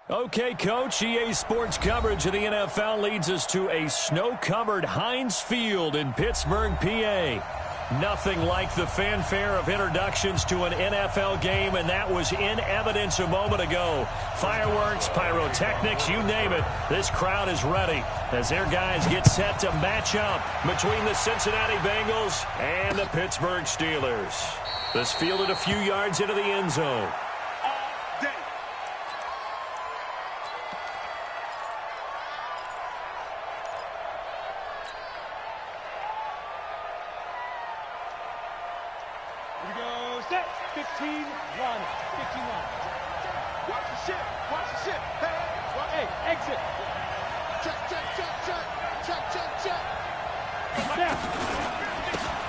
Okay, Coach, EA Sports coverage of the NFL leads us to a snow-covered Heinz Field in Pittsburgh, PA. Nothing like the fanfare of introductions to an NFL game, and that was in evidence a moment ago. Fireworks, pyrotechnics, you name it, this crowd is ready as their guys get set to match up between the Cincinnati Bengals and the Pittsburgh Steelers. This fielded a few yards into the end zone.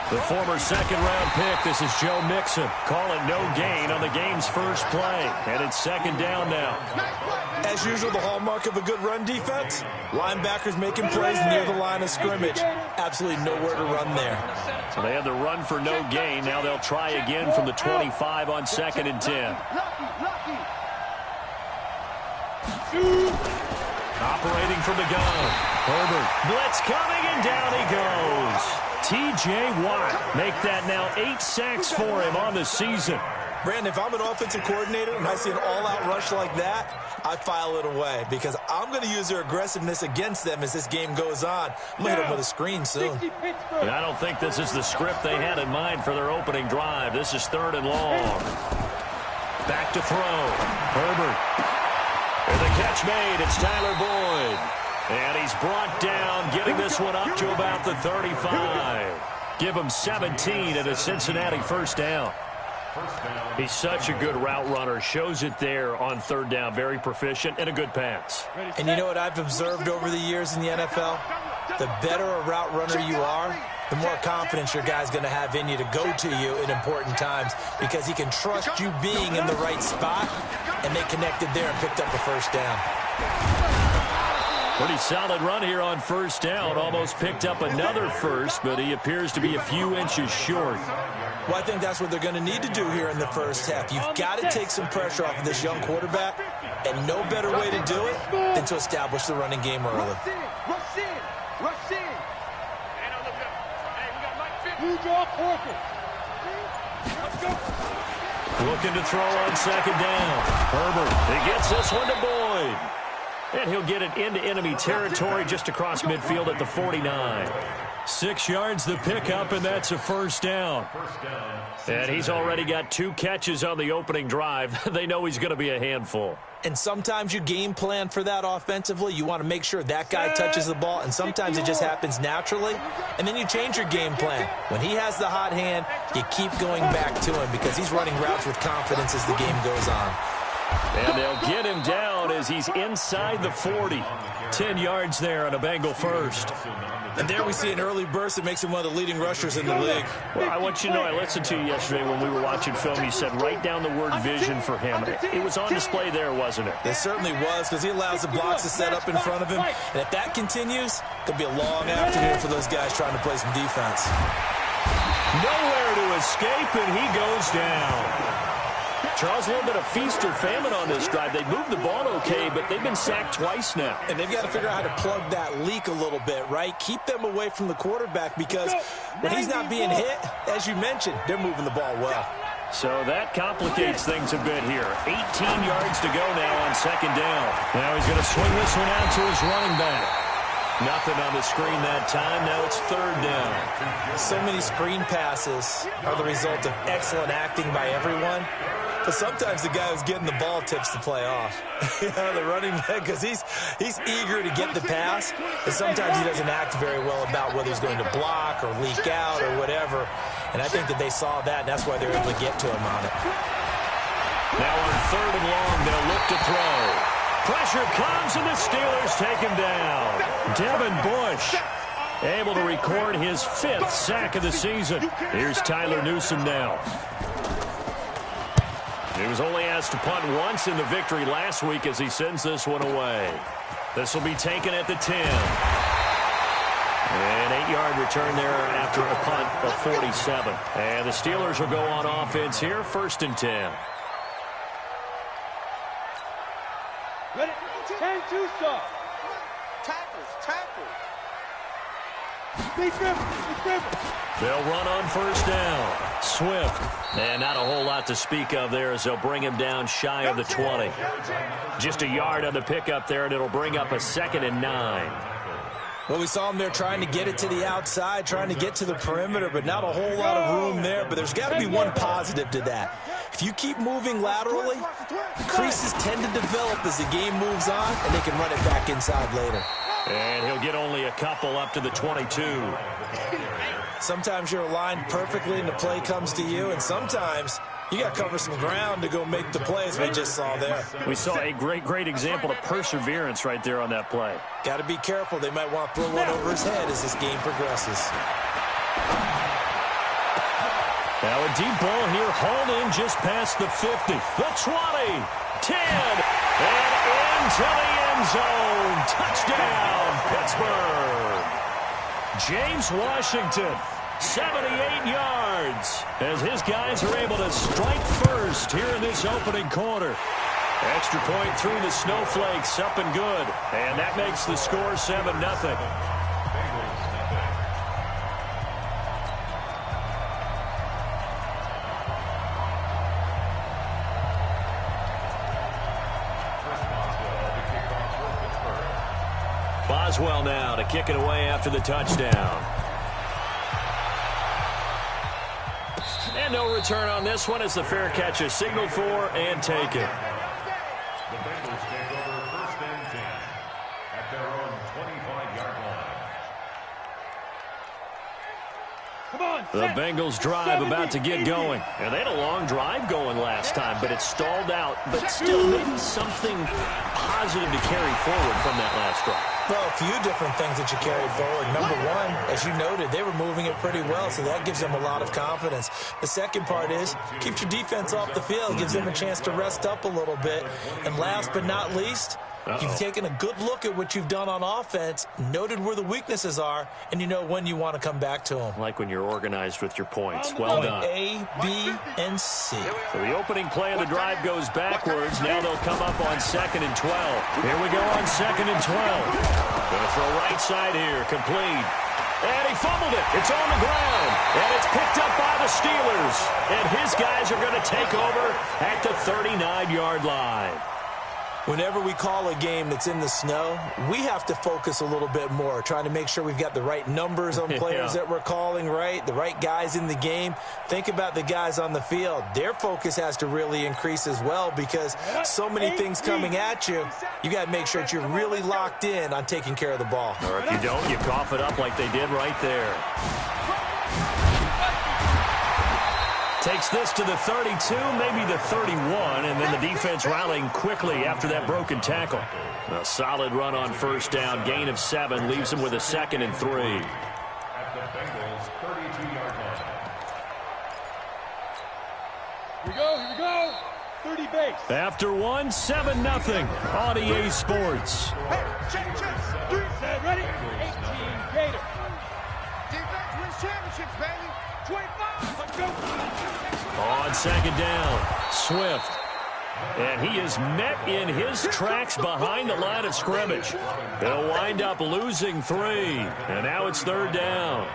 The former second-round pick, this is Joe Mixon. Call it no gain on the game's first play. And it's second down now. As usual, the hallmark of a good run defense, linebackers making plays near the line of scrimmage. Absolutely nowhere to run there. So they had the run for no gain. Now they'll try again from the 25 on 2nd and 10. Operating from the gun. Herbert. Blitz coming, and down he goes. T.J. Watt make that now 8 sacks for him on the season. Brandon, if I'm an offensive coordinator and I see an all-out rush like that, I file it away because I'm going to use their aggressiveness against them as this game goes on. I'm going to hit them with a screen soon. And I don't think this is the script they had in mind for their opening drive. This is 3rd and long. Back to throw. Herbert. And the catch made. It's Tyler Boyd. And he's brought down, getting this one up to about the 35. Give him 17 at a Cincinnati first down. He's such a good route runner. Shows it there on 3rd down. Very proficient and a good pass. And you know what I've observed over the years in the NFL? The better a route runner you are, the more confidence your guy's going to have in you to go to you in important times because he can trust you being in the right spot, and they connected there and picked up a first down. Pretty solid run here on first down. Almost picked up another first, but he appears to be a few inches short. Well, I think that's what they're going to need to do here in the first half. You've got to take some pressure off of this young quarterback, and no better way to do it than to establish the running game early. Looking to throw on 2nd down. Herbert, he gets this one to Boyd. And he'll get it into enemy territory just across midfield at the 49. 6 yards the pickup, and that's a first down. And he's already got 2 catches on the opening drive. They know he's going to be a handful. And sometimes you game plan for that offensively. You want to make sure that guy touches the ball, and sometimes it just happens naturally. And then you change your game plan. When he has the hot hand, you keep going back to him because he's running routes with confidence as the game goes on. And they'll get him down as he's inside the 40. 10 yards there on a Bengal first. And there we see an early burst that makes him one of the leading rushers in the league. Well, I want you to know, I listened to you yesterday when we were watching film. You said write down the word vision for him. It was on display there, wasn't it? It certainly was because he allows the blocks to set up in front of him. And if that continues, it could be a long afternoon for those guys trying to play some defense. Nowhere to escape, and he goes down. Charles, a little bit of feast or famine on this drive. They moved the ball okay, but they've been sacked twice now. And they've got to figure out how to plug that leak a little bit, right? Keep them away from the quarterback because when he's not being hit, as you mentioned, they're moving the ball well. So that complicates things a bit here. 18 yards to go now on 2nd down. Now he's going to swing this one out to his running back. Nothing on the screen that time. Now it's 3rd down. So many screen passes are the result of excellent acting by everyone. But sometimes the guy who's getting the ball tips the play off. The running back, because he's eager to get the pass, and sometimes he doesn't act very well about whether he's going to block or leak out or whatever. And I think that they saw that, and that's why they're able to get to him on it. Now on 3rd and long, they'll look to throw. Pressure comes, and the Steelers take him down. Devin Bush able to record his 5th sack of the season. Here's Tyler Newsome now. He was only asked to punt once in the victory last week as he sends this one away. This will be taken at the 10. An 8-yard return there after a punt of 47. And the Steelers will go on offense here, 1st and 10. Ready? 10-2 stop. Tackles. Big dribble. They'll run on first down. Swift. And not a whole lot to speak of there as they'll bring him down shy of the 20. Just a yard on the pickup there, and it'll bring up a 2nd and 9. Well, we saw him there trying to get it to the outside, trying to get to the perimeter, but not a whole lot of room there. But there's got to be one positive to that. If you keep moving laterally, creases tend to develop as the game moves on, and they can run it back inside later. And he'll get only a couple up to the 22. Sometimes you're aligned perfectly and the play comes to you, and sometimes you got to cover some ground to go make the plays we just saw there. We saw a great example of perseverance right there on that play. Got to be careful. They might want to throw one over his head as this game progresses. Now a deep ball here, hauled in just past the 50. The 20, 10, and into the end zone. Touchdown, Pittsburgh. James Washington, 78 yards, as his guys are able to strike first here in this opening quarter. Extra point through the snowflakes, up and good. And that makes the score 7-0. Boswell now to kick it away after the touchdown. And no return on this one as the fair catch is signaled for and taken. The Bengals take over 1st and 10 at their own 25-yard line. The Bengals drive about to get going. And they had a long drive going last time, but it stalled out. But still, maybe something positive to carry forward from that last drive. Well, a few different things that you carried forward. Number one, as you noted, they were moving it pretty well, so that gives them a lot of confidence. The second part is, keeps your defense off the field, gives them a chance to rest up a little bit. And last but not least, you've taken a good look at what you've done on offense, noted where the weaknesses are, and you know when you want to come back to them. Like when you're organized with your points. Well done. A, B, and C. So the opening play of the drive goes backwards. Now they'll come up on 2nd and 12. Here we go on 2nd and 12. Going to throw right side here, complete. And he fumbled it. It's on the ground. And it's picked up by the Steelers. And his guys are going to take over at the 39-yard line. Whenever we call a game that's in the snow, we have to focus a little bit more, trying to make sure we've got the right numbers on players that we're calling, right? The right guys in the game. Think about the guys on the field. Their focus has to really increase as well because so many things coming at you. You got to make sure that you're really locked in on taking care of the ball. Or if you don't, you cough it up like they did right there. Takes this to the 32, maybe the 31, and then the defense rallying quickly after that broken tackle. A solid run on first down, gain of 7, leaves them with a 2nd and 3. At the Bengals' 32-yard line. Here we go. 30 base. After one, 7-0 on EA Sports. Hey, check. 3 set, ready? 18 Gator. Defense wins championships, baby. 25. Let's go. On 2nd down, Swift. And he is met in his tracks behind the line of scrimmage. They'll wind up losing 3. And now it's 3rd down.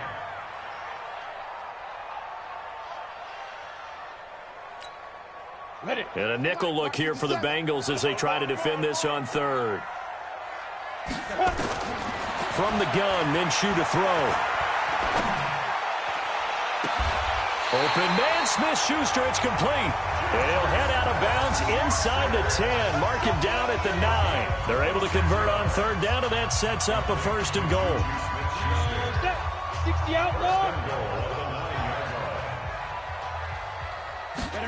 Ready. And a nickel look here for the Bengals as they try to defend this on 3rd. From the gun, Minshew to throw. Open man, Smith-Schuster, it's complete. And he'll head out of bounds inside the 10. Mark him down at the 9. They're able to convert on 3rd down, and that sets up a 1st and goal. 60 out long.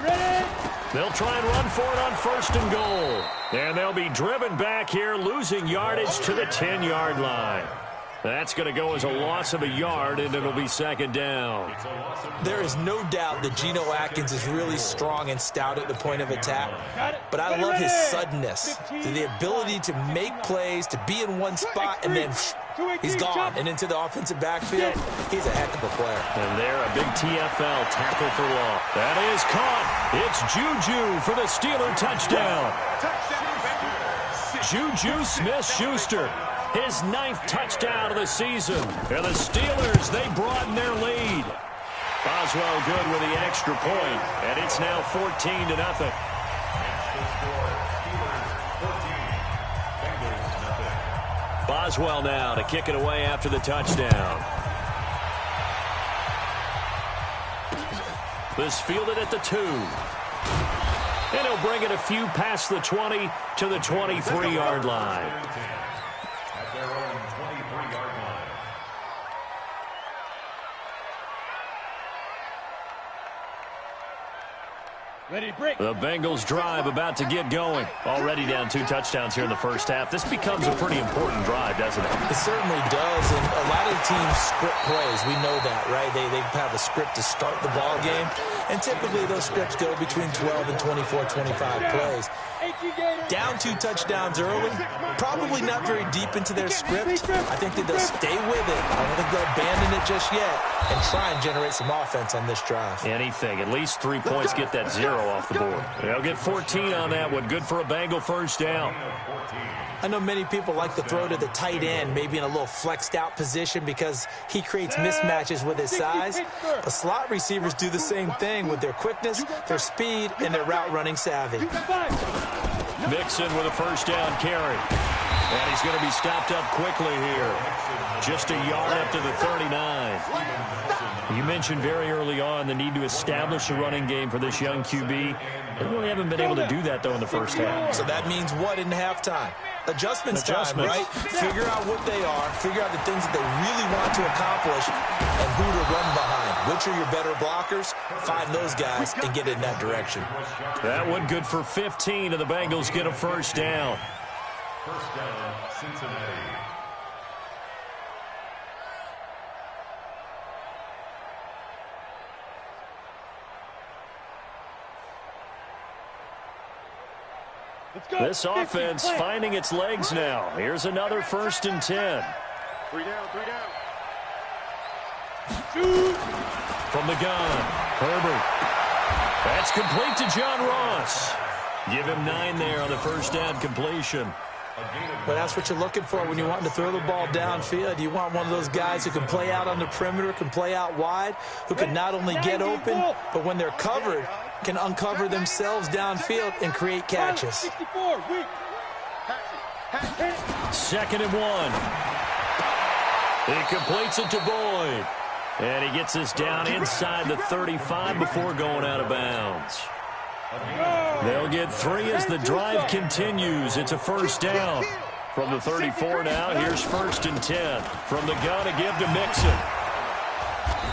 Ready. They'll try and run for it on 1st and goal. And they'll be driven back here, losing yardage to the 10-yard line. That's going to go as a loss of a yard, and it'll be 2nd down. There is no doubt that Geno Atkins is really strong and stout at the point of attack. But I love his suddenness, the ability to make plays, to be in one spot, and then he's gone and into the offensive backfield. He's a heck of a player. And there, a big TFL tackle for loss. That is caught. It's Juju for the Steeler touchdown. Juju Smith-Schuster, his 9th touchdown of the season. And the Steelers, they broaden their lead. Boswell good with the extra point, and it's now 14-0. Boswell now to kick it away after the touchdown. This fielded at the 2. And he'll bring it a few past the 20 to the 23-yard line. At their own 23-yard line. Ready to break. The Bengals drive about to get going. Already down 2 touchdowns here in the first half. This becomes a pretty important drive, doesn't it? It certainly does, and a lot of the teams script plays. We know that, right? They have a script to start the ball game, and typically those scripts go between 12 and 24, 25 plays. Down 2 touchdowns early, probably not very deep into their script. I think that they'll stay with it. I don't think they'll abandon it just yet and try and generate some offense on this drive. Anything. At least 3 points, get that 0 off the board. They'll get 14 on that one. Good for a Bengal first down. I know many people like to throw to the tight end, maybe in a little flexed out position because he creates mismatches with his size. But slot receivers do the same thing with their quickness, their speed, and their route running savvy. Mixon with a first down carry. And he's going to be stopped up quickly here. Just a yard up to the 39. You mentioned very early on the need to establish a running game for this young QB. They really haven't been able to do that, though, in the first half. So that means what in halftime? Adjustments time, right? Figure out what they are, figure out the things that they really want to accomplish, and who to run behind. Which are your better blockers? Find those guys and get in that direction. That one good for 15, and the Bengals get a first down. First down, Cincinnati. This offense finding its legs now. Here's another 1st and 10. 3 down, 3 down. From the gun, Herbert. That's complete to John Ross. Give him 9 there on the first down completion. But that's what you're looking for when you want to throw the ball downfield. You want one of those guys who can play out on the perimeter, can play out wide, who can not only get open, but when they're covered, can uncover themselves downfield and create catches. 64, weak. 2nd and 1. He completes it to Boyd. And he gets this down inside the 35 before going out of bounds. They'll get 3 as the drive continues. It's a first down. From the 34 now, here's 1st and 10. From the gun to give to Mixon.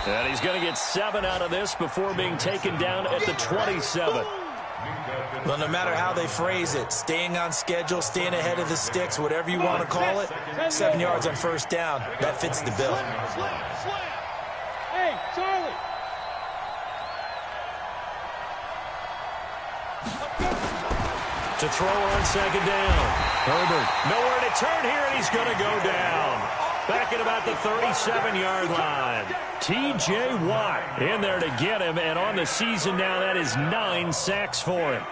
And he's going to get 7 out of this before being taken down at the 27. Well, no matter how they phrase it, staying on schedule, staying ahead of the sticks, whatever you want to call it, 7 yards on first down, that fits the bill. Hey, Charlie. To throw on 2nd down. Herbert, nowhere to turn here, and he's going to go down. Back at about the 37-yard line. T.J. Watt in there to get him, and on the season now, that is 9 sacks for him.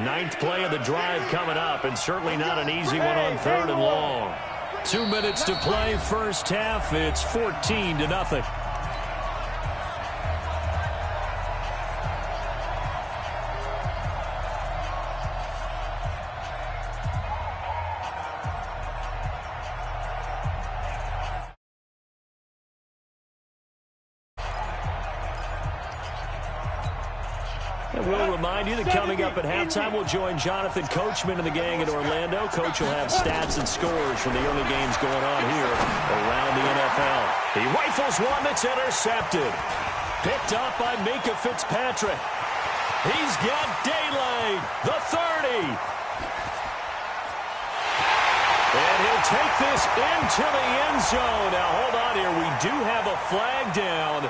9th play of the drive coming up, and certainly not an easy one on 3rd and long. 2 minutes to play, first half. It's 14-0. And we'll remind you that coming up at halftime, we'll join Jonathan Coachman and the gang in Orlando. Coach will have stats and scores from the early games going on here around the NFL. He rifles one that's intercepted. Picked up by Minkah Fitzpatrick. He's got daylight. The 30. And he'll take this into the end zone. Now, hold on here. We do have a flag down.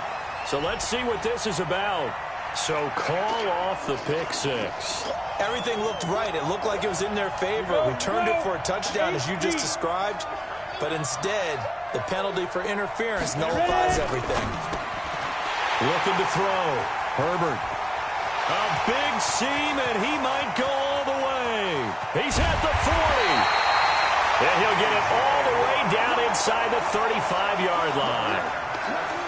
So let's see what this is about. So call off the pick 6. Everything looked right. It looked like it was in their favor. Returned it for a touchdown, as you just described. But instead, the penalty for interference nullifies everything. Looking to throw. Herbert. A big seam, and he might go all the way. He's at the 40. And he'll get it all the way down inside the 35-yard line.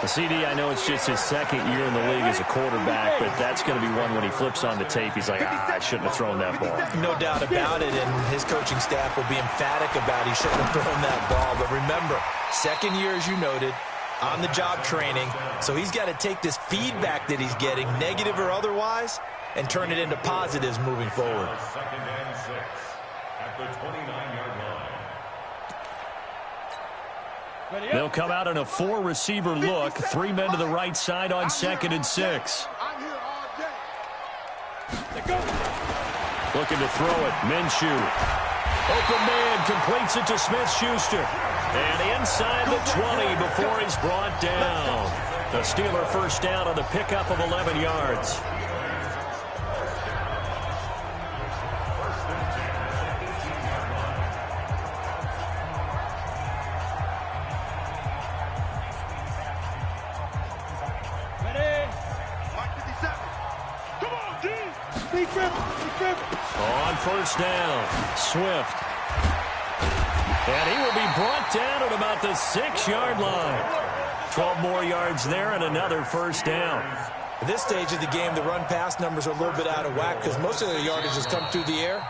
The CD, I know it's just his second year in the league as a quarterback, but that's going to be one when he flips on the tape. He's like, I shouldn't have thrown that ball. No doubt about it, and his coaching staff will be emphatic about he shouldn't have thrown that ball. But remember, second year, as you noted, on-the-job training, so he's got to take this feedback that he's getting, negative or otherwise, and turn it into positives moving forward. Second and 6 at the 29-yard line. They'll come out in a 4-receiver look. 3 men to the right side on 2nd and 6. Looking to throw it. Minshew. Open man completes it to Smith-Schuster. And inside the 20 before he's brought down. The Steeler first down on the pickup of 11 yards. On first down, Swift. And he will be brought down at about the 6-yard line. 12 more yards there and another first down. At this stage of the game, the run-pass numbers are a little bit out of whack because most of the yardage has come through the air.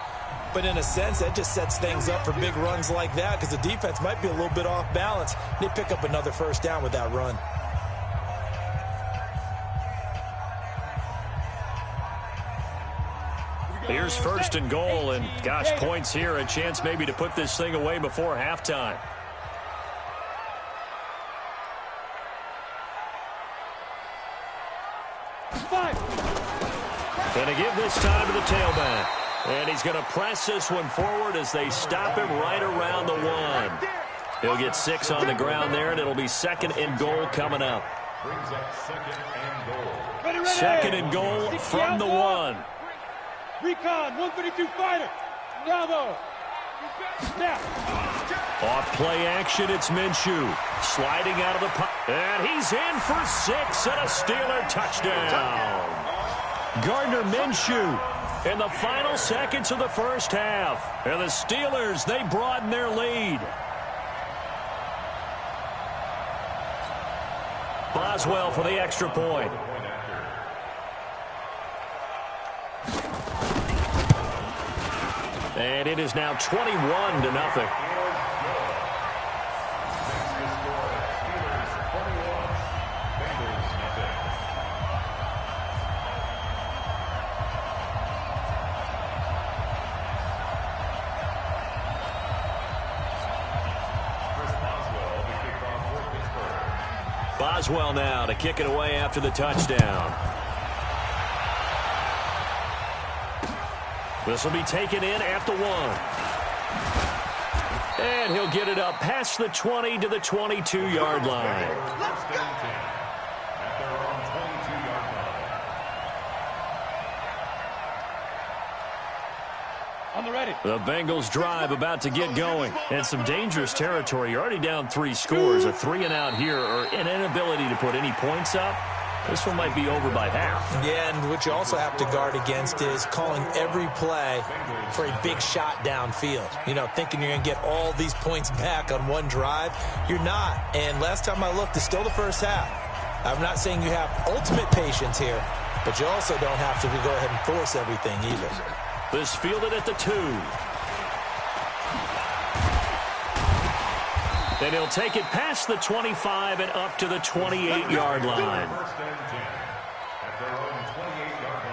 But in a sense, that just sets things up for big runs like that because the defense might be a little bit off balance. They pick up another first down with that run. Here's first and goal, and gosh, points here, a chance maybe to put this thing away before halftime. Going to give this time to the tailback. And he's going to press this one forward as they stop him right around the 1. He'll get 6 on the ground there, and it'll be 2nd and goal coming up. Brings up 2nd and goal. 2nd and goal from the 1. Recon, 132 fighter. Bravo. Snap. Off play action, it's Minshew. Sliding out of the pocket. And he's in for 6 and a Steeler touchdown. Gardner Minshew in the final seconds of the first half. And the Steelers, they broaden their lead. Boswell for the extra point. And it is now 21-0. Boswell now to kick it away after the touchdown. This will be taken in at the 1. And he'll get it up past the 20 to the 22-yard line. First and 10 at their own 22-yard line. On the ready. The Bengals drive about to get going. And some dangerous territory. You're already down 3 scores. A 3-and-out here or an inability to put any points up. This one might be over by half. Yeah, and what you also have to guard against is calling every play for a big shot downfield. You know, thinking you're going to get all these points back on one drive. You're not. And last time I looked, it's still the first half. I'm not saying you have ultimate patience here, but you also don't have to go ahead and force everything either. This fielded at the 2. And he'll take it past the 25 and up to the 28-yard line. First and 10 at their own 28-yard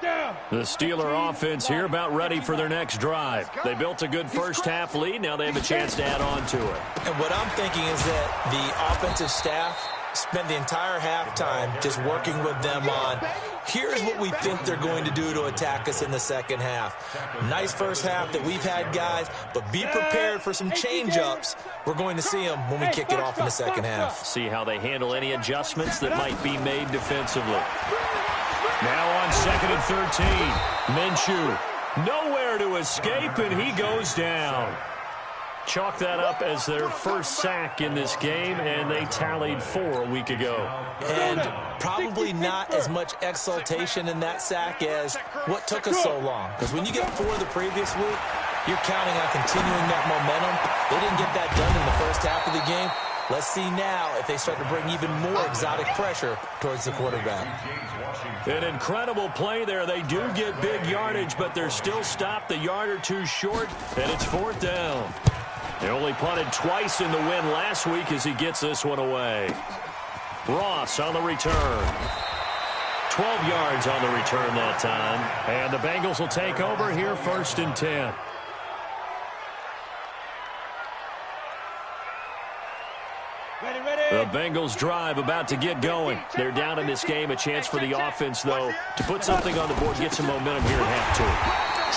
line. The Steeler offense here about ready for their next drive. They built a good first half lead. Now they have a chance to add on to it. And what I'm thinking is that the offensive staff spent the entire halftime just working with them on, here's what we think they're going to do to attack us in the second half. Nice first half that we've had, guys, but be prepared for some change-ups. We're going to see them when we kick it off in the second half. See how they handle any adjustments that might be made defensively. Now on 2nd and 13. Minshew nowhere to escape, and he goes down. Chalk that up as their first sack in this game, and they tallied 4 a week ago. And probably not as much exultation in that sack as what took us so long. Because when you get 4 the previous week, you're counting on continuing that momentum. They didn't get that done in the first half of the game. Let's see now if they start to bring even more exotic pressure towards the quarterback. An incredible play there. They do get big yardage, but they're still stopped a yard or 2 short, and it's 4th down. They only punted twice in the win last week as he gets this one away. Ross on the return. 12 yards on the return that time. And the Bengals will take over here 1st and 10. The Bengals drive about to get going. They're down in this game. A chance for the offense, though, to put something on the board, get some momentum here at half 2.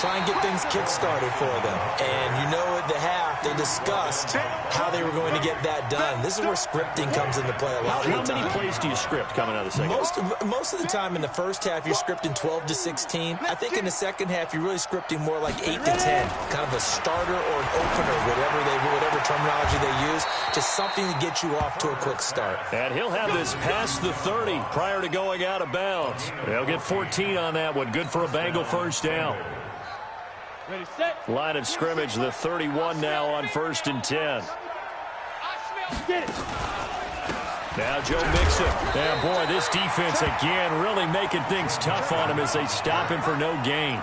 Try and get things kick-started for them. And you know at the half, they discussed how they were going to get that done. This is where scripting comes into play a lot of the time. How many plays do you script coming out of the second? Most of the time in the first half, you're scripting 12 to 16. I think in the second half, you're really scripting more like 8 to 10. Kind of a starter or an opener, whatever terminology they use. Just something to get you off to a quick start. And he'll have this past the 30 prior to going out of bounds. They'll get 14 on that one. Good for a Bengal first down. Ready, set. Line of scrimmage, the 31 now on 1st and 10. Get it. Now Joe Mixon. And boy, this defense again really making things tough on him as they stop him for no gain.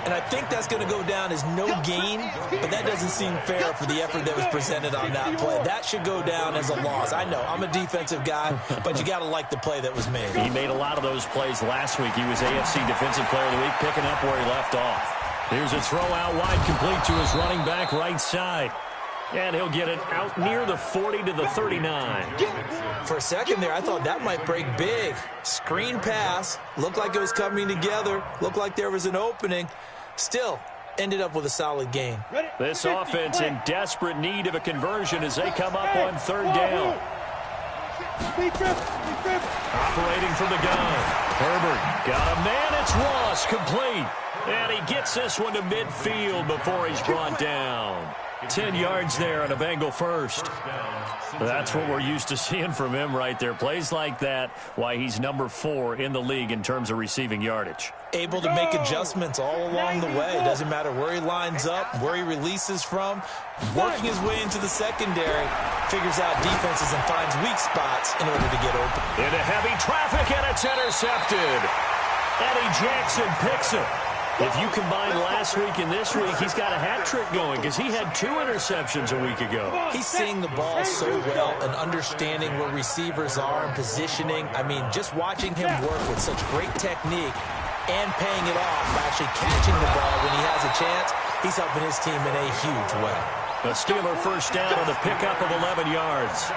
And I think that's going to go down as no gain, but that doesn't seem fair for the effort that was presented on that play. That should go down as a loss. I know, I'm a defensive guy, but you got to like the play that was made. He made a lot of those plays last week. He was AFC Defensive Player of the Week, picking up where he left off. Here's a throw out wide, complete to his running back right side. And he'll get it out near the 40 to the 39. For a second there, I thought that might break big. Screen pass. Looked like it was coming together. Looked like there was an opening. Still, ended up with a solid gain. This offense in desperate need of a conversion as they come up on 3rd down. Operating from the gun. Herbert got a man. It's Ross, complete. And he gets this one to midfield before he's brought down. 10 yards there on a Bengal first. That's what we're used to seeing from him right there. Plays like that, why he's number 4 in the league in terms of receiving yardage. Able to make adjustments all along the way. Doesn't matter where he lines up, where he releases from. Working his way into the secondary. Figures out defenses and finds weak spots in order to get open. Into heavy traffic, and it's intercepted. Eddie Jackson picks it. If you combine last week and this week, he's got a hat trick going because he had 2 interceptions a week ago. He's seeing the ball so well and understanding where receivers are and positioning. I mean, just watching him work with such great technique and paying it off by actually catching the ball when he has a chance, he's helping his team in a huge way. A Steeler first down on the pickup of 11 yards.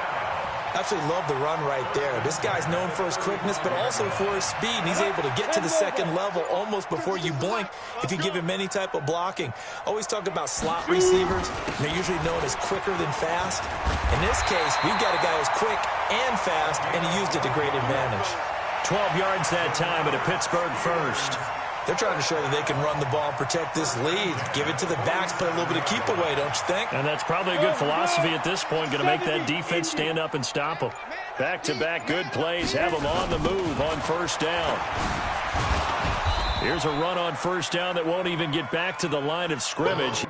Absolutely love the run right there. This guy's known for his quickness, but also for his speed. And he's able to get to the second level almost before you blink if you give him any type of blocking. Always talk about slot receivers. They're usually known as quicker than fast. In this case, we've got a guy who's quick and fast, and he used it to great advantage. 12 yards that time at a Pittsburgh first. They're trying to show that they can run the ball and protect this lead. Give it to the backs, play a little bit of keep away, don't you think? And that's probably a good philosophy at this point. Going to make that defense stand up and stop them. Back-to-back good plays. Have them on the move on first down. Here's a run on first down that won't even get back to the line of scrimmage.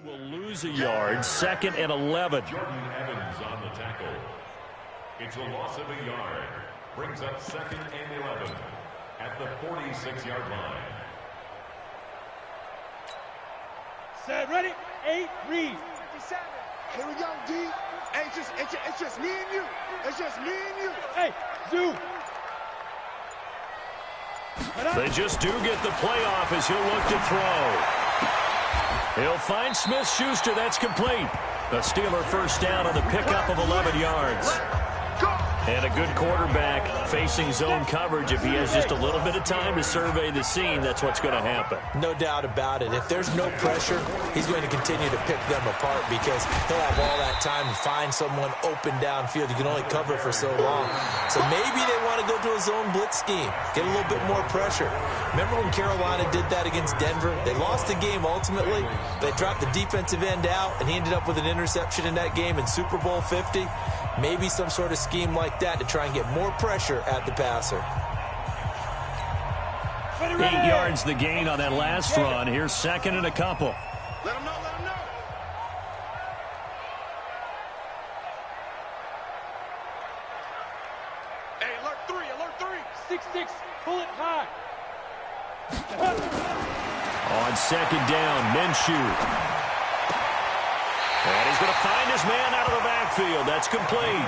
Will lose a yard, 2nd and 11. Jordan Evans on the tackle. It's a loss of a yard. Brings up 2nd and 11 at the 46-yard line. Set, ready, 8, read. 57. Here we go, D. Hey, it's just me and you. It's just me and you. Hey, Zoo. They just do get the playoff as he'll look to throw. He'll find Smith-Schuster. That's complete. The Steeler first down on the pickup of 11 yards. And a good quarterback facing zone coverage. If he has just a little bit of time to survey the scene, that's what's going to happen. No doubt about it. If there's no pressure, he's going to continue to pick them apart because he'll have all that time to find someone open downfield. You can only cover for so long. So maybe they want to go to a zone blitz scheme, get a little bit more pressure. Remember when Carolina did that against Denver? They lost the game ultimately. They dropped the defensive end out, and he ended up with an interception in that game in Super Bowl 50. Maybe some sort of scheme like that to try and get more pressure at the passer. 8 yards the gain on that last run. Here's second and a couple. Let him know, let him know. Hey, alert 3. 6-6, pull it high. On second down, Minshew. And he's going to find his man out of the backfield. That's complete.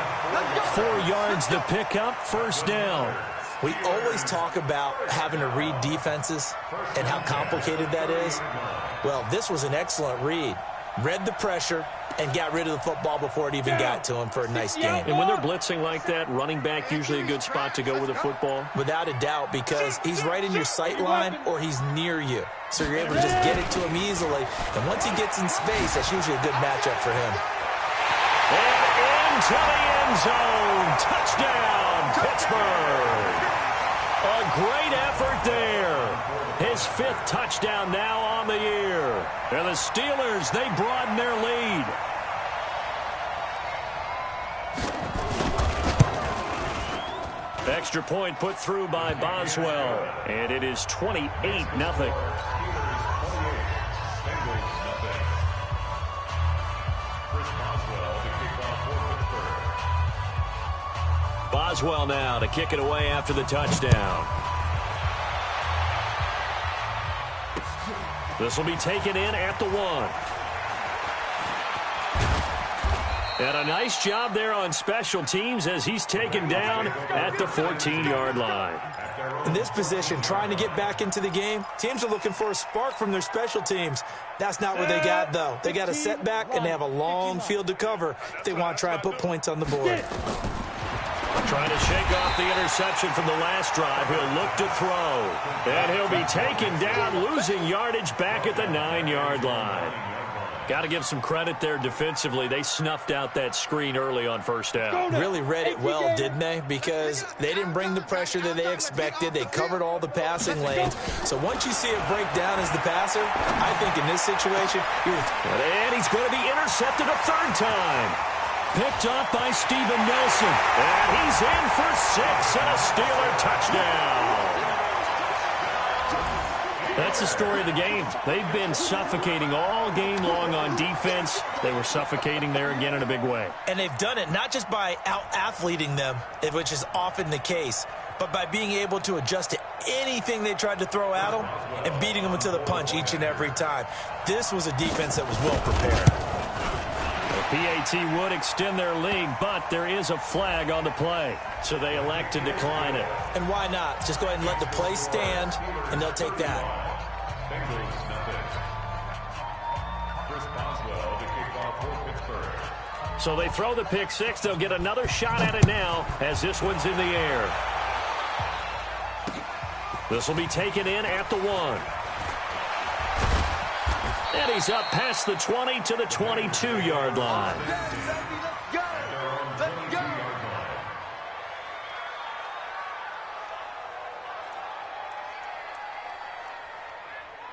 4 yards the pickup, first down. We always talk about having to read defenses and how complicated that is. Well, this was an excellent read. Read the pressure and got rid of the football before it even got to him for a nice game. And when they're blitzing like that, running back usually a good spot to go with a football? Without a doubt, because he's right in your sight line or he's near you. So you're able to just get it to him easily. And once he gets in space, that's usually a good matchup for him. And into the end zone. Touchdown, Pittsburgh. A great effort there. His 5th touchdown now on the year. And the Steelers, they broaden their lead. Extra point put through by Boswell. And it is 28-0. Boswell now to kick it away after the touchdown. This will be taken in at the 1. And a nice job there on special teams as he's taken down at the 14-yard line. In this position, trying to get back into the game, teams are looking for a spark from their special teams. That's not what they got, though. They got a setback, and they have a long field to cover if they want to try and put points on the board. Trying to shake off the interception from the last drive. He'll look to throw. And he'll be taken down, losing yardage back at the 9-yard line. Got to give some credit there defensively. They snuffed out that screen early on first down. Really read it well, didn't they? Because they didn't bring the pressure that they expected. They covered all the passing lanes. So once you see it break down as the passer, I think in this situation, and he's going to be intercepted a 3rd time. Picked up by Steven Nelson. And he's in for 6 and a Steeler touchdown. That's the story of the game. They've been suffocating all game long on defense. They were suffocating there again in a big way. And they've done it not just by out-athleting them, which is often the case, but by being able to adjust to anything they tried to throw at them and beating them to the punch each and every time. This was a defense that was well prepared. The PAT would extend their lead, but there is a flag on the play, so they elect to decline it. And why not? Just go ahead and let the play stand, and they'll take that. So they throw the pick 6. They'll get another shot at it now as this one's in the air. This will be taken in at the 1. And he's up past the 20 to the 22-yard line.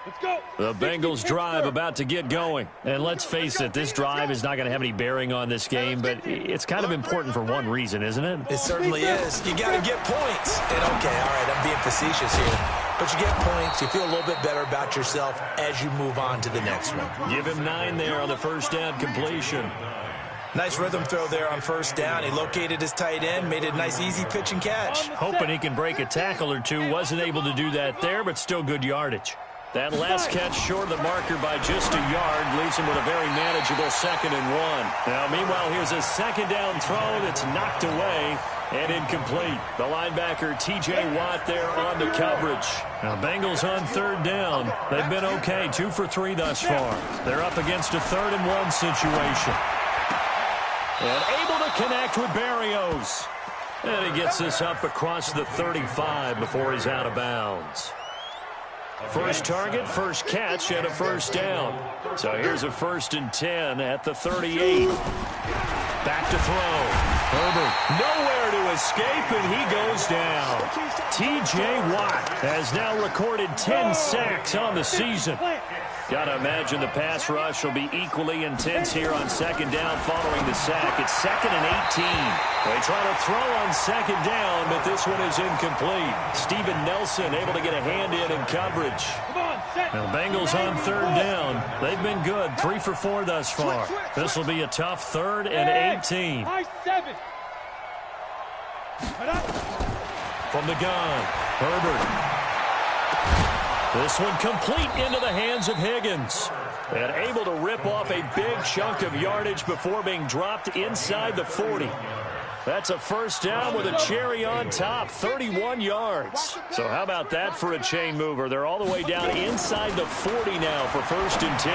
Let's go. The Bengals drive about to get going. And let's face it, this drive is not going to have any bearing on this game, but it's kind of important for one reason, isn't it? It certainly is. You got to get points. And okay, all right, I'm being facetious here. But you get points, you feel a little bit better about yourself as you move on to the next one. Give him 9 there on the first down completion. Nice rhythm throw there on first down. He located his tight end, made it a nice easy pitch and catch. Hoping he can break a tackle or two. Wasn't able to do that there, but still good yardage. That last catch short of the marker by just a yard leaves him with a very manageable 2nd and 1. Now, meanwhile, here's a second down throw that's knocked away. And incomplete. The linebacker, T.J. Watt, there on the coverage. Now, Bengals on third down. They've been okay, 2 for 3 thus far. They're up against a 3rd and 1 situation. And able to connect with Berrios. And he gets this up across the 35 before he's out of bounds. First target, first catch, and a first down. So here's a 1st and 10 at the 38. Back to throw. Herbert nowhere to escape, and he goes down. T.J. Watt has now recorded 10 sacks on the season. Got to imagine the pass rush will be equally intense here on 2nd down following the sack. It's 2nd and 18. They try to throw on 2nd down, but this one is incomplete. Steven Nelson able to get a hand in coverage. Now, Bengals on 3rd down. They've been good, 3 for 4 thus far. This will be a tough 3rd and 18. From the gun, Herbert. This one complete into the hands of Higgins. And able to rip off a big chunk of yardage before being dropped inside the 40. That's a first down with a cherry on top, 31 yards. So how about that for a chain mover? They're all the way down inside the 40 now for 1st and 10.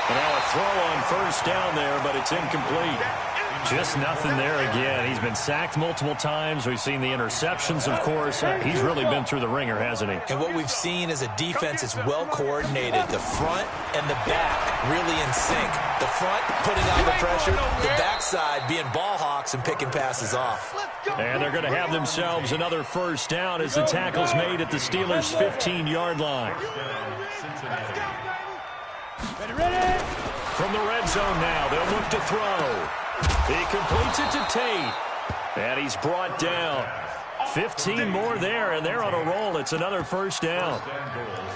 And now a throw on 1st down there, but it's incomplete. Just nothing there again. He's been sacked multiple times. We've seen the interceptions, of course. He's really been through the ringer, hasn't he? And what we've seen is a defense that's well coordinated. The front and the back really in sync. The front putting on the pressure. The backside being ball hawks and picking passes off. And they're going to have themselves another first down as the tackle's made at the Steelers' 15-yard line. From the red zone now, they'll look to throw. He completes it to Tate. And he's brought down. 15 more there, and they're on a roll. It's another first down.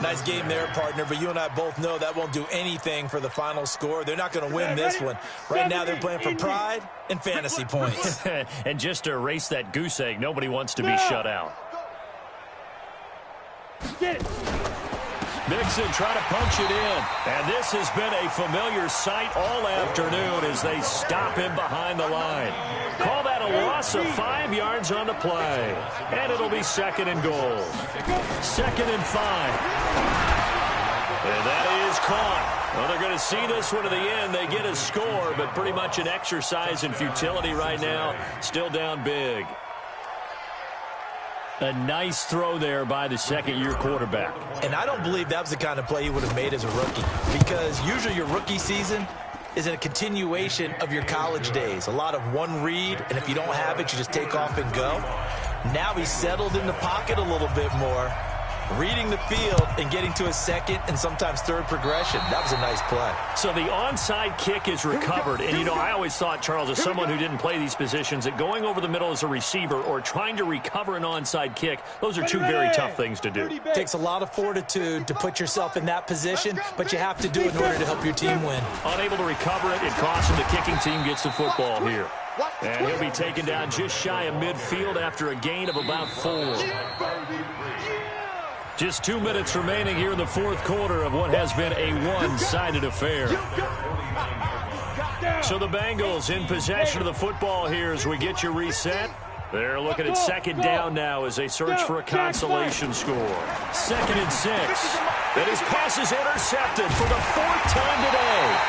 Nice game there, partner, but you and I both know that won't do anything for the final score. They're not going to win this one. Right now they're playing for pride and fantasy points. And just to erase that goose egg, nobody wants to be shut out. Mixon trying to punch it in. And this has been a familiar sight all afternoon as they stop him behind the line. Call that a loss of 5 yards on the play. And it'll be 2nd and goal. 2nd and 5. And that is caught. Well, they're going to see this one to the end. They get a score, but pretty much an exercise in futility right now. Still down big. A nice throw there by the 2nd-year quarterback. And I don't believe that was the kind of play he would have made as a rookie, because usually your rookie season is a continuation of your college days. A lot of one read, and if you don't have it, you just take off and go. Now he's settled in the pocket a little bit more, reading the field and getting to a 2nd and sometimes 3rd progression. That was a nice play. So the onside kick is recovered. And, you know, I always thought, Charles, as someone who didn't play these positions, that going over the middle as a receiver or trying to recover an onside kick, those are two very tough things to do. Takes a lot of fortitude to put yourself in that position, but you have to do it in order to help your team win. Unable to recover it, it costs him. The kicking team gets the football here. And he'll be taken down just shy of midfield after a gain of about 4. Just 2 minutes remaining here in the 4th quarter of what has been a one-sided affair. So the Bengals in possession of the football here as we get you reset. They're looking at 2nd down now as they search for a consolation score. 2nd and 6. And his pass is intercepted for the 4th time today.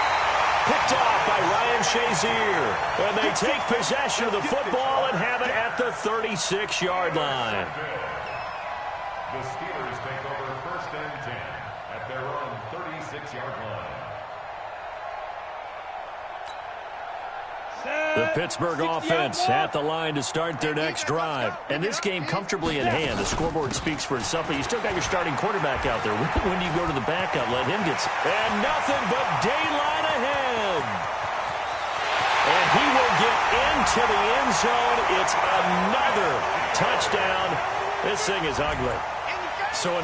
Picked off by Ryan Shazier. And they take possession of the football and have it at the 36-yard line. The Steelers take over 1st and 10 at their own 36-yard line. The Pittsburgh offense at the line to start their next drive. And this game comfortably in hand. The scoreboard speaks for itself, but you still got your starting quarterback out there. When you go to the backup, let him get... And nothing but daylight ahead. And he will get into the end zone. It's another touchdown. This thing is ugly. So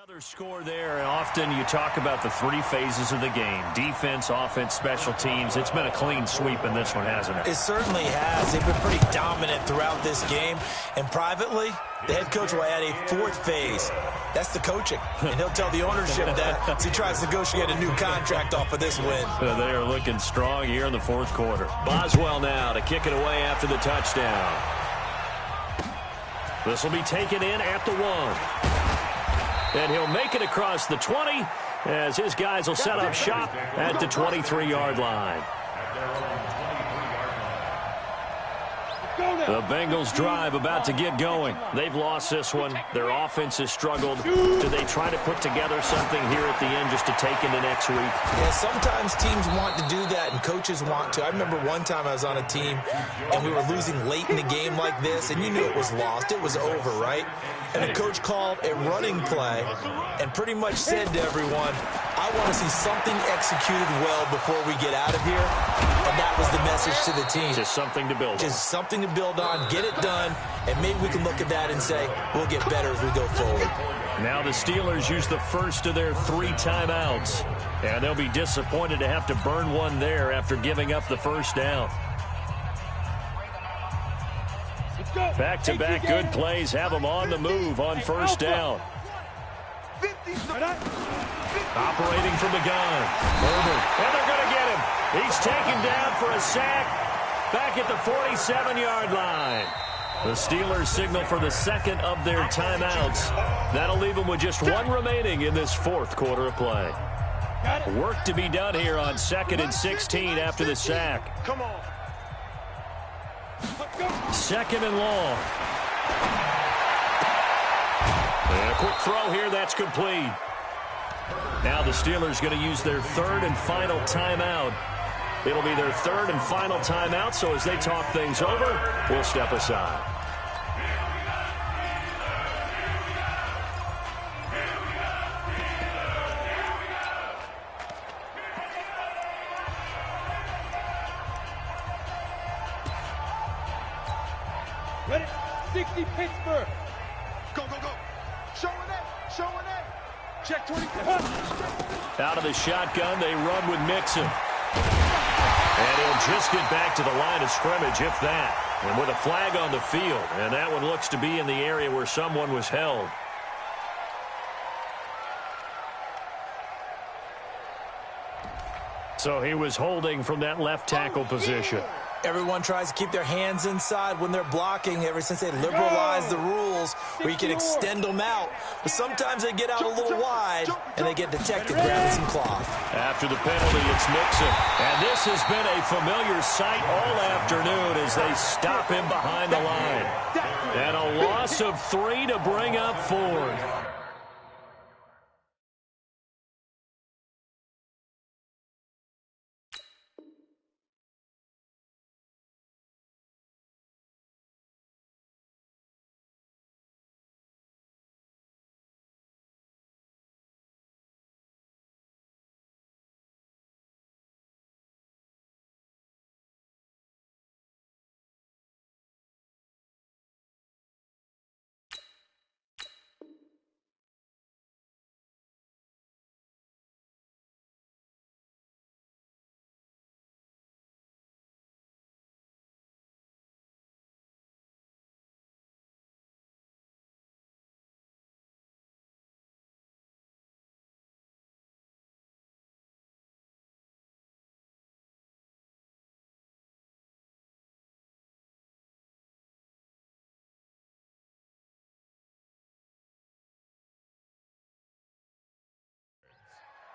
Another score there, and often you talk about the three phases of the game: defense, offense, special teams. It's been a clean sweep in this one, hasn't it? It certainly has. They've been pretty dominant throughout this game. And privately, the head coach will add a fourth phase. That's the coaching. And he'll tell the ownership that as he tries to negotiate a new contract off of this win. They are looking strong here in the fourth quarter. Boswell now to kick it away after the touchdown. This will be taken in at the 1. And he'll make it across the 20 as his guys will set up shop at the 23-yard line. The Bengals drive about to get going. They've lost this one. Their offense has struggled. Do they try to put together something here at the end just to take into next week? Yeah, sometimes teams want to do that and coaches want to. I remember one time I was on a team and we were losing late in the game like this, and you knew it was lost. It was over, right? And the coach called a running play and pretty much said to everyone, I want to see something executed well before we get out of here. And that was the message to the team. Just something to build on. Just something to build on, get it done, and maybe we can look at that and say, we'll get better as we go forward. Now the Steelers use the first of their 3 timeouts. And they'll be disappointed to have to burn one there after giving up the first down. Back-to-back good plays have them on the move on first down. Operating from the gun. Herbert. And they're going to get him. He's taken down for a sack back at the 47-yard line. The Steelers signal for the second of their timeouts. That'll leave them with just 1 remaining in this fourth quarter of play. Work to be done here on 2nd and 16 after the sack. Come on. 2nd and long. And a quick throw here, that's complete. Now the Steelers going to use their 3rd and final timeout. It'll be their 3rd and final timeout, so as they talk things over, we'll step aside. Ready? 60 Pittsburgh. Go, go, go. Show an A. Show an A. Check 20. Out of the shotgun, they run with Mixon. And he'll just get back to the line of scrimmage, if that. And with a flag on the field. And that one looks to be in the area where someone was held. So he was holding from that left tackle position. Everyone tries to keep their hands inside when they're blocking ever since they liberalized the rules where you can extend them out. But sometimes they get out a little wide and they get detected grabbing some cloth. After the penalty, it's Mixon. And this has been a familiar sight all afternoon as they stop him behind the line. And a loss of 3 to bring up 4th.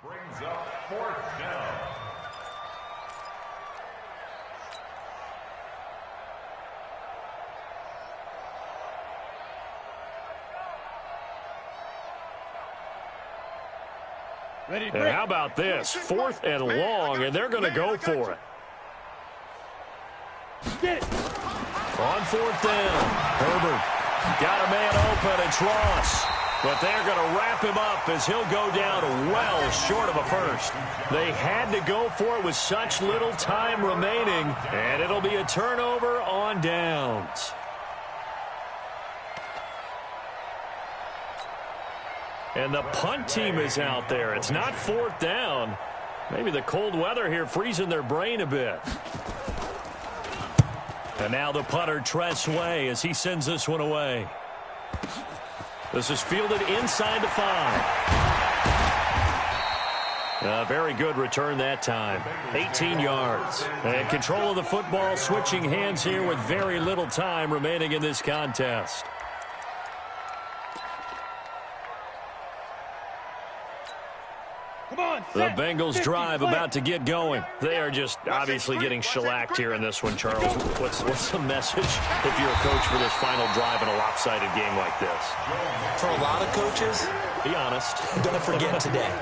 Brings up 4th down. Ready, And how about this? 4th and long, and they're going to go for it. Get it. On 4th down, Herbert got a man open. It's Ross. But they're going to wrap him up as he'll go down well short of a first. They had to go for it with such little time remaining, and it'll be a turnover on downs. And the punt team is out there. It's not fourth down. Maybe the cold weather here freezing their brain a bit. And now the punter, Tress Way, as he sends this one away. This is fielded inside the 5. A very good return that time. 18 yards. And control of the football, switching hands here with very little time remaining in this contest. The Bengals drive about to get going. They are just obviously getting shellacked here in this one, Charles. What's the message if you're a coach for this final drive in a lopsided game like this? For a lot of coaches, be honest. Don't forget today.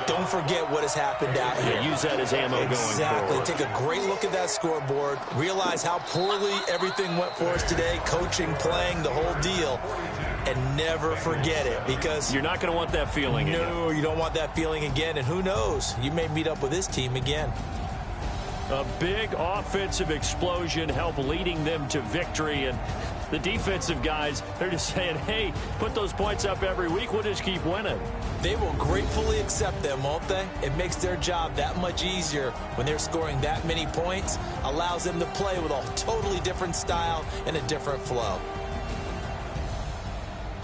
Don't forget what has happened out here. Yeah, use that as ammo going forward. Exactly. Take a great look at that scoreboard. Realize how poorly everything went for us today. Coaching, playing, the whole deal. And never forget it, because you're not going to want that feeling again. No, you don't want that feeling again. And who knows? You may meet up with this team again. A big offensive explosion helped leading them to victory. And the defensive guys, they're just saying, hey, put those points up every week. We'll just keep winning. They will gratefully accept them, won't they? It makes their job that much easier when they're scoring that many points. Allows them to play with a totally different style and a different flow.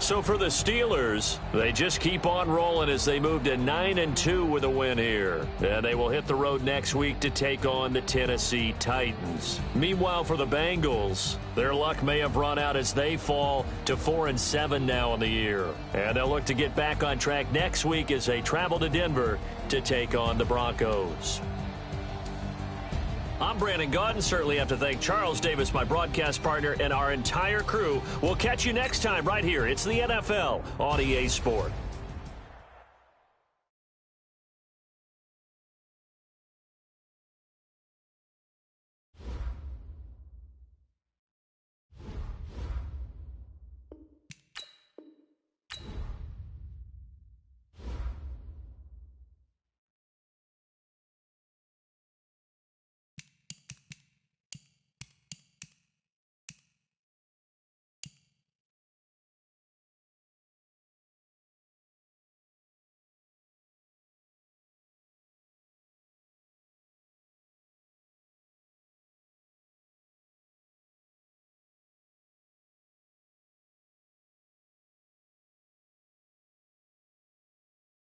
So for the Steelers, they just keep on rolling as they move to 9-2 with a win here. And they will hit the road next week to take on the Tennessee Titans. Meanwhile, for the Bengals, their luck may have run out as they fall to 4-7 now in the year. And they'll look to get back on track next week as they travel to Denver to take on the Broncos. I'm Brandon Gaudin. Certainly have to thank Charles Davis, my broadcast partner, and our entire crew. We'll catch you next time right here. It's the NFL on EA Sport.